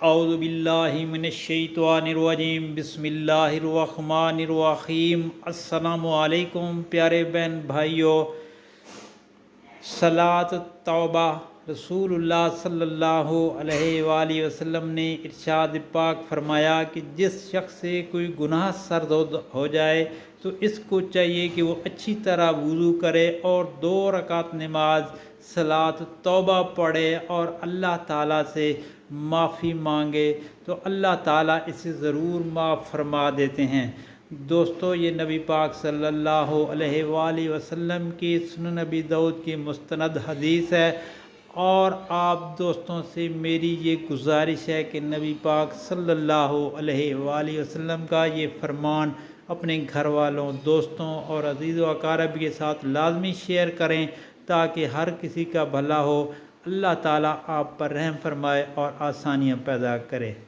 औज़ु बिल्लाहि मिनश्शैतानिर्रजीम बिस्मिल्लाहिर्रहमानिर्रहीम। अस्सलामु अलैकुम प्यारे बहन भाइयों। सलात तौबा रसूलुल्लाह सल्लल्लाहु अलैहि वसल्लम ने इरशाद पाक फरमाया कि जिस शख्स से कोई गुनाह सर्द हो जाए तो इसको चाहिए कि वो अच्छी तरह वुज़ू करे और 2 रकात नमाज सलात तौबा पढ़े और अल्लाह ताला से माफ़ी मांगे तो अल्लाह ताला इसे ज़रूर माफ़ फरमा देते हैं। दोस्तों, ये नबी पाक सल्लल्लाहु अलैहि वसल्लम की सुनन नबी दाऊद की मुस्तनद हदीस है और आप दोस्तों से मेरी ये गुजारिश है कि नबी पाक सल्लल्लाहु अलैहि वसल्लम का ये फरमान अपने घर वालों, दोस्तों और अज़ीज़ व अक़ारब के साथ लाजमी शेयर करें ताकि हर किसी का भला हो। अल्लाह ताला आप पर रहम फरमाए और आसानियाँ पैदा करे।